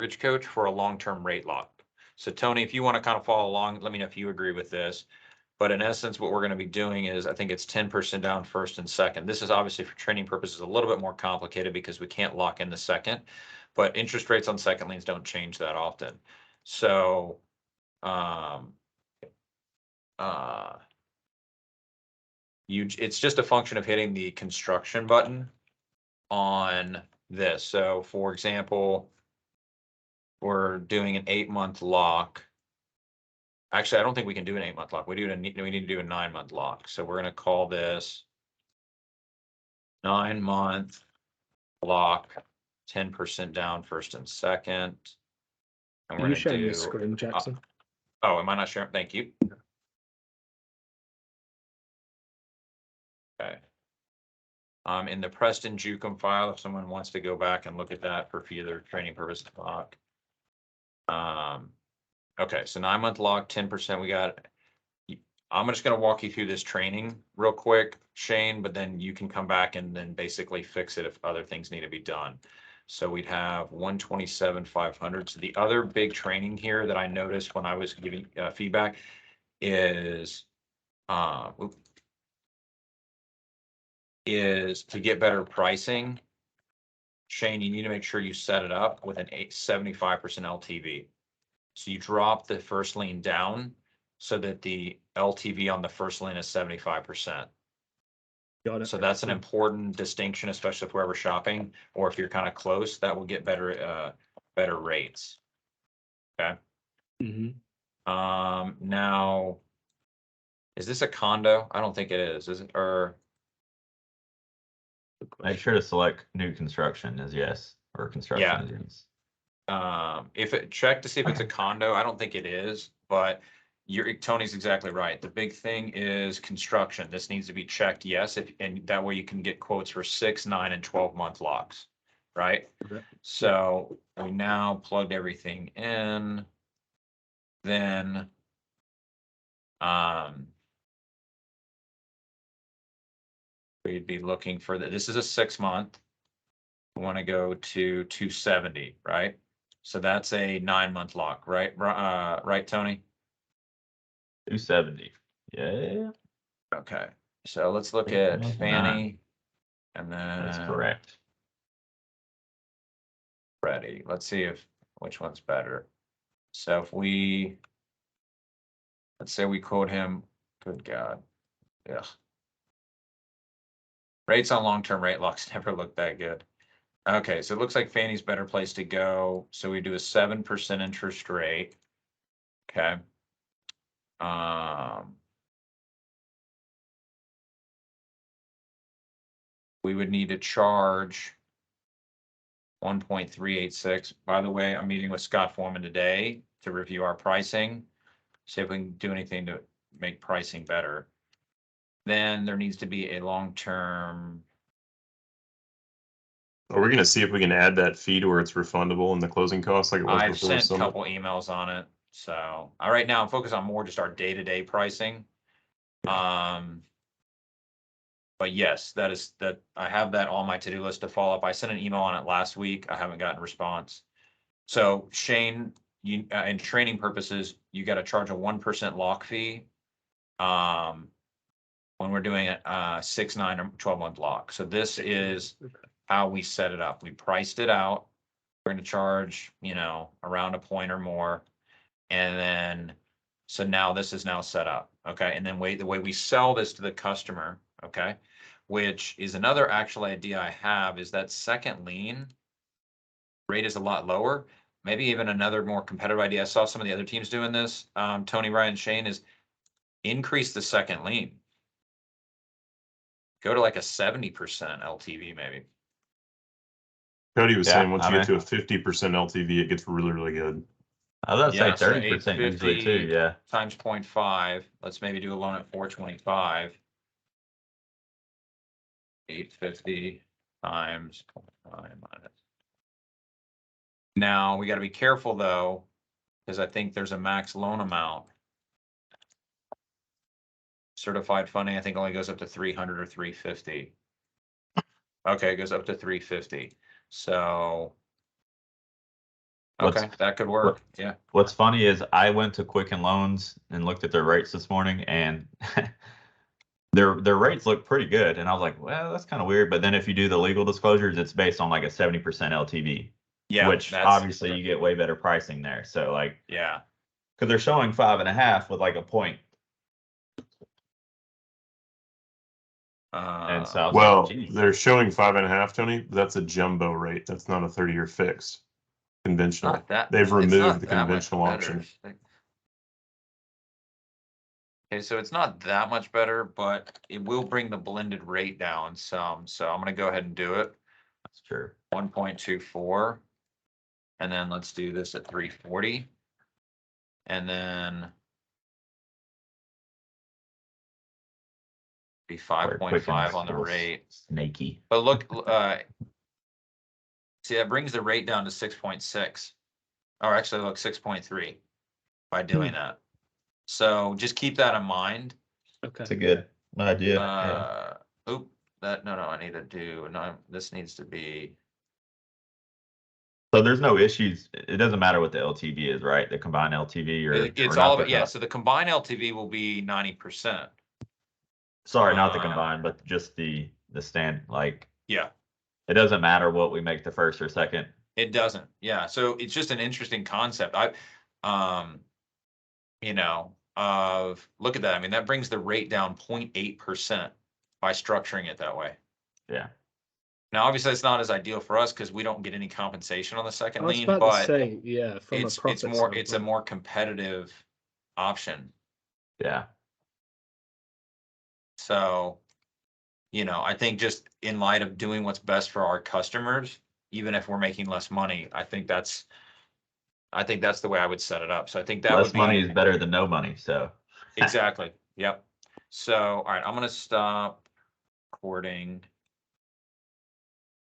Rich Coach for a long-term rate lock. So Tony, if you want to kind of follow along, let me know if you agree with this. But in essence, what we're going to be doing is, I think it's 10% down first and second. This is obviously for training purposes a little bit more complicated because we can't lock in the second, but interest rates on second liens don't change that often. So, it's just a function of hitting the construction button on this. So for example, we're doing an 8-month lock. Actually, I don't think we can do an 8-month lock. We need to do a 9-month lock. So we're going to call this 9-month lock, 10% down first and second. And Are we're you going to sharing do. your screen, Jackson? Oh, am I not sharing? Thank you. Okay. In the Preston Jucum file, if someone wants to go back and look at that for further training purposes, lock. Okay, so 9-month lock, 10%. We got. I'm just going to walk you through this training real quick, Shane, but then you can come back and then basically fix it if other things need to be done. So we'd have 127,500. So the other big training here that I noticed when I was giving feedback is to get better pricing. Shane, you need to make sure you set it up with an 75% LTV. So you drop the first lien down so that the LTV on the first lien is 75%. Got it. So that's an important distinction, especially if we're ever shopping, or if you're kind of close, that will get better rates. Okay. Now, is this a condo? I don't think it is. Is it? Or make sure to select new construction as yes, or construction as yes. If it check to see if it's a condo, I don't think it is, but Tony's exactly right. The big thing is construction. This needs to be checked, yes, and that way you can get quotes for 6, 9, and 12-month locks, right? Okay. So we now plugged everything in. Then we'd be looking for this is a 6-month. We want to go to 270, right? So that's a 9-month lock, right? Right, Tony? 270. Yeah. Okay. So let's look at Fannie, and then that's correct. Freddie. Let's see which one's better. So if let's say we quote him, good God. Yeah. Rates on long-term rate locks never look that good. Okay, so it looks like Fannie's better place to go. So we do a 7% interest rate. Okay. We would need to charge 1.386. By the way, I'm meeting with Scott Foreman today to review our pricing, see if we can do anything to make pricing better. Then there needs to be a long-term. Are we going to see if we can add that fee to where it's refundable in the closing costs like it was I've before? sent a couple emails on it. So right now I'm focused on more just our day-to-day pricing. But yes, that I have that on my to-do list to follow up. I sent an email on it last week. I haven't gotten a response. So Shane, you in training purposes, you got to charge a 1% lock fee. When we're doing a 6, 9, or 12-month lock. So this is how we set it up. We priced it out. We're going to charge, around a point or more. And then, so now this is now set up. Okay. And then the way we sell this to the customer, okay, which is another actual idea I have, is that second lien rate is a lot lower. Maybe even another more competitive idea. I saw some of the other teams doing this. Tony, Ryan, Shane, is increase the second lien. Go to like a 70% LTV, maybe. Cody was saying once you get to a 50% LTV, it gets really, really good. I was going to say 30% usually too, yeah. Times 0.5. Let's maybe do a loan at 425. 850 times 0.5 minus. Now we got to be careful though, because I think there's a max loan amount. Certified funding, I think only goes up to 300 or 350. Okay, it goes up to 350. So Okay, What's- that could work. Yeah. What's funny is I went to Quicken Loans and looked at their rates this morning, and their rates look pretty good. And I was like, well, that's kind of weird. But then if you do the legal disclosures, it's based on like a 70% LTV, Yeah. which that's- obviously you get way better pricing there. So like, Yeah. because they're showing 5.5 with like a point. And so I was Well, like, geez. they're showing 5.5, Tony. That's a jumbo rate. That's not a 30-year fix. Conventional. Not that. They've it's not removed the that much conventional better. option. Okay, so it's not that much better, but it will bring the blended rate down some. So I'm gonna go ahead and do it. That's true. 1.24. And then let's do this at 340. And then be Where 5.5 Quicken's on the a little rate. Snaky. But look, see, that brings the rate down to 6.6. Or actually, look, 6.3 by doing that. So just keep that in mind. Okay. It's a good idea. Yeah. Oop, no, I need to do, no, this needs to be, So there's no issues. It doesn't matter what the LTV is, right? The combined LTV or it's or all not of it, the yeah, so the combined LTV will be 90%. Sorry, not the Uh, combined, but just the stand. Like Yeah, it doesn't matter what we make the first or second. it doesn't, yeah, so it's just an interesting concept. Look at that, I mean, that brings the rate down 0.8% by structuring it that way. Yeah. Now, obviously, it's not as ideal for us because we don't get any compensation on the second I was lien, about to but say, yeah, from a it's profit more, it's a standpoint. more competitive option. Yeah. So, I think just in light of doing what's best for our customers, even if we're making less money, I think that's the way I would set it up. So I think that Less would be money is better than no money. So exactly. Yep. So, all right, I'm gonna stop recording.